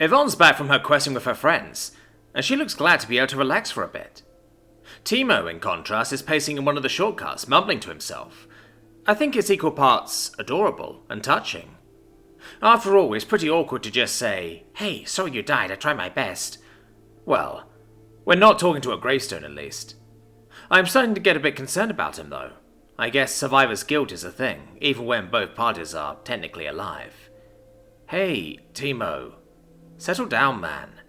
Yvonne's back from her questing with her friends, and she looks glad to be able to relax for a bit. Teemo, in contrast, is pacing in one of the shortcuts, mumbling to himself. I think it's equal parts adorable and touching. After all, it's pretty awkward to just say, "Hey, sorry you died, I tried my best." Well, we're not talking to a gravestone at least. I'm starting to get a bit concerned about him though. I guess survivor's guilt is a thing, even when both parties are technically alive. Hey, Teemo. Settle down, man.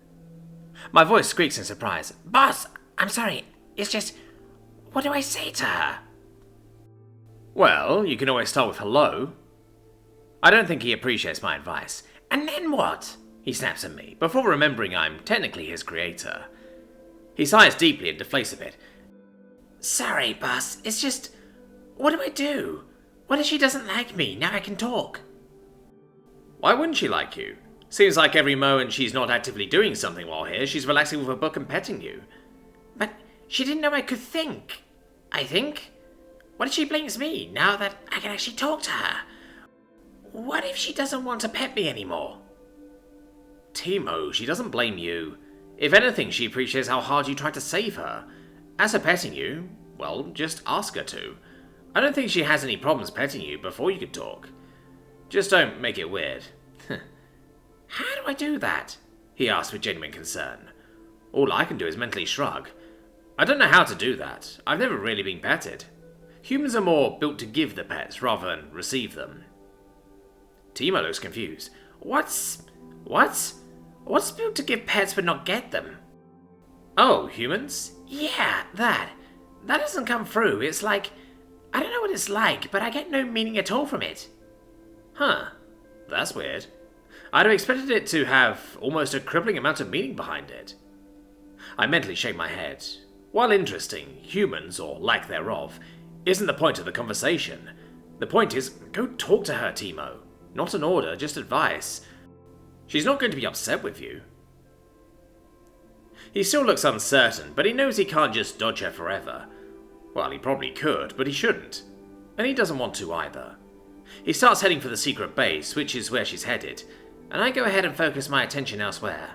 My voice squeaks in surprise. Boss, I'm sorry. It's just, what do I say to her? Well, you can always start with hello. I don't think he appreciates my advice. And then what? He snaps at me, before remembering I'm technically his creator. He sighs deeply and deflates a bit. Sorry, boss. It's just, what do I do? What if she doesn't like me? Now I can talk. Why wouldn't she like you? Seems like every moment she's not actively doing something while here, she's relaxing with a book and petting you. But she didn't know I could think. I think? What if she blames me now that I can actually talk to her? What if she doesn't want to pet me anymore? Teemo, she doesn't blame you. If anything, she appreciates how hard you tried to save her. As for petting you, well, just ask her to. I don't think she has any problems petting you before you could talk. Just don't make it weird. How do I do that? He asked with genuine concern. All I can do is mentally shrug. I don't know how to do that. I've never really been petted. Humans are more built to give the pets rather than receive them. Teemo looks confused. What's built to give pets but not get them? Oh, humans? Yeah, that. That doesn't come through. It's like, I don't know what it's like, but I get no meaning at all from it. Huh. That's weird. I'd have expected it to have almost a crippling amount of meaning behind it. I mentally shake my head. While interesting, humans, or lack thereof, isn't the point of the conversation. The point is, go talk to her, Teemo. Not an order, just advice. She's not going to be upset with you. He still looks uncertain, but he knows he can't just dodge her forever. Well, he probably could, but he shouldn't. And he doesn't want to either. He starts heading for the secret base, which is where she's headed, and I go ahead and focus my attention elsewhere.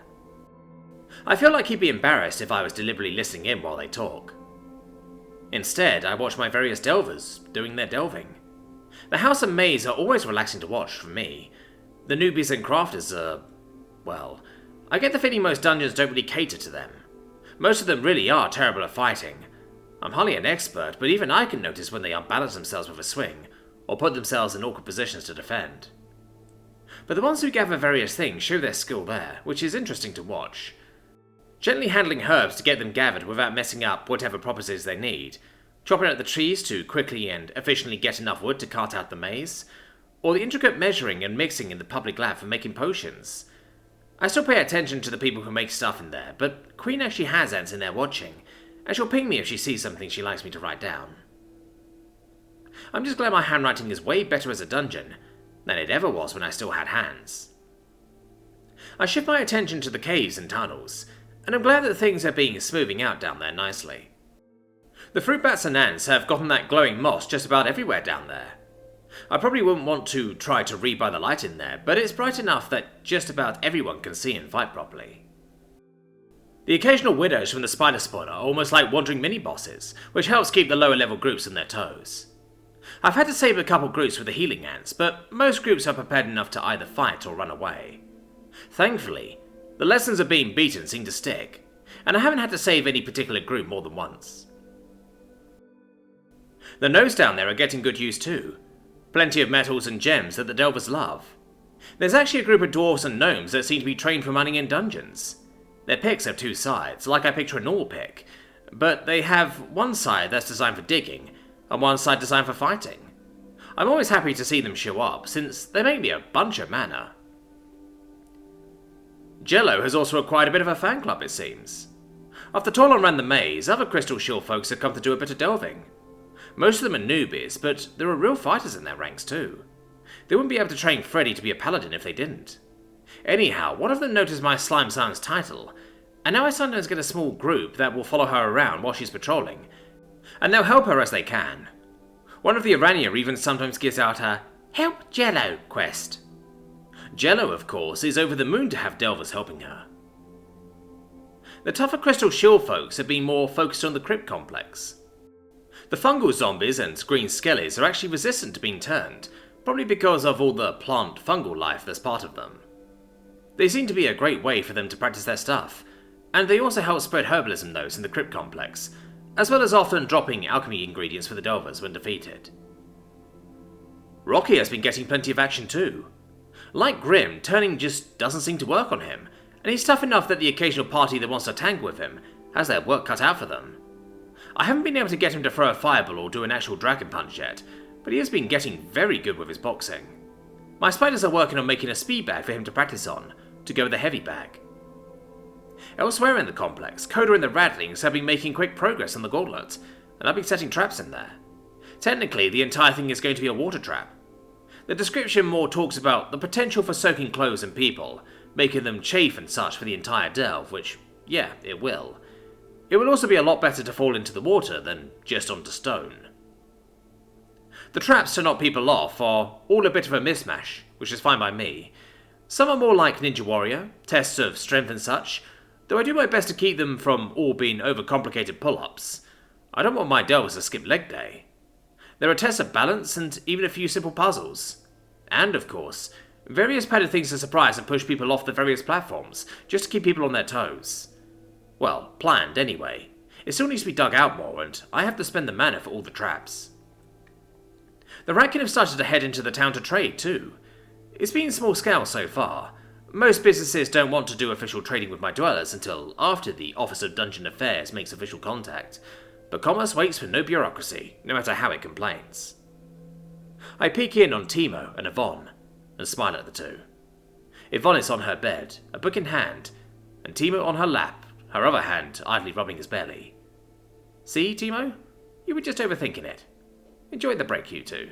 I feel like he'd be embarrassed if I was deliberately listening in while they talk. Instead, I watch my various delvers doing their delving. The house and maze are always relaxing to watch for me. The newbies and crafters are, well, I get the feeling most dungeons don't really cater to them. Most of them really are terrible at fighting. I'm hardly an expert, but even I can notice when they unbalance themselves with a swing, or put themselves in awkward positions to defend. But the ones who gather various things show their skill there, which is interesting to watch. Gently handling herbs to get them gathered without messing up whatever properties they need, chopping out the trees to quickly and efficiently get enough wood to cart out the maze, or the intricate measuring and mixing in the public lab for making potions. I still pay attention to the people who make stuff in there, but Queen actually has ants in there watching, and she'll ping me if she sees something she likes me to write down. I'm just glad my handwriting is way better as a dungeon than it ever was when I still had hands. I shift my attention to the caves and tunnels, and I'm glad that things are being smoothing out down there nicely. The fruit bats and ants have gotten that glowing moss just about everywhere down there. I probably wouldn't want to try to read by the light in there, but it's bright enough that just about everyone can see and fight properly. The occasional widows from the spider spawn are almost like wandering mini-bosses, which helps keep the lower level groups on their toes. I've had to save a couple groups with the healing ants, but most groups are prepared enough to either fight or run away. Thankfully, the lessons of being beaten seem to stick, and I haven't had to save any particular group more than once. The gnomes down there are getting good use too. Plenty of metals and gems that the delvers love. There's actually a group of dwarves and gnomes that seem to be trained for running in dungeons. Their picks have two sides, like I picture a normal pick, but they have one side that's designed for digging, and one side designed for fighting. I'm always happy to see them show up, since they make me a bunch of mana. Jello has also acquired a bit of a fan club, it seems. After Tolan ran the maze, other Crystal Shield folks have come to do a bit of delving. Most of them are newbies, but there are real fighters in their ranks too. They wouldn't be able to train Freddy to be a paladin if they didn't. Anyhow, one of them noticed my Slime Science title, and now I sometimes get a small group that will follow her around while she's patrolling, and they'll help her as they can. One of the Aranya even sometimes gives out a "Help Jello" quest. Jello, of course, is over the moon to have delvers helping her. The tougher Crystal Shield folks have been more focused on the crypt complex. The fungal zombies and green skellies are actually resistant to being turned, probably because of all the plant fungal life that's part of them. They seem to be a great way for them to practice their stuff, and they also help spread herbalism notes in the crypt complex, as well as often dropping alchemy ingredients for the delvers when defeated. Rocky has been getting plenty of action too. Like Grim, turning just doesn't seem to work on him, and he's tough enough that the occasional party that wants to tangle with him has their work cut out for them. I haven't been able to get him to throw a fireball or do an actual dragon punch yet, but he has been getting very good with his boxing. My spiders are working on making a speed bag for him to practice on, to go with the heavy bag. Elsewhere in the complex, Coda and the Radlings have been making quick progress on the gauntlet, and I've been setting traps in there. Technically, the entire thing is going to be a water trap. The description more talks about the potential for soaking clothes and people, making them chafe and such for the entire delve, which, yeah, it will. It will also be a lot better to fall into the water than just onto stone. The traps to knock people off are all a bit of a mismatch, which is fine by me. Some are more like Ninja Warrior, tests of strength and such, though I do my best to keep them from all being overcomplicated pull-ups. I don't want my delvers to skip leg day. There are tests of balance and even a few simple puzzles. And, of course, various padded things to surprise and push people off the various platforms, just to keep people on their toes. Well, planned anyway. It still needs to be dug out more, and I have to spend the mana for all the traps. The Ratkin have started to head into the town to trade too. It's been small scale so far. Most businesses don't want to do official trading with my dwellers until after the Office of Dungeon Affairs makes official contact, but commerce waits for no bureaucracy, no matter how it complains. I peek in on Teemo and Yvonne, and smile at the two. Yvonne is on her bed, a book in hand, and Teemo on her lap, her other hand idly rubbing his belly. See, Teemo? You were just overthinking it. Enjoy the break, you two.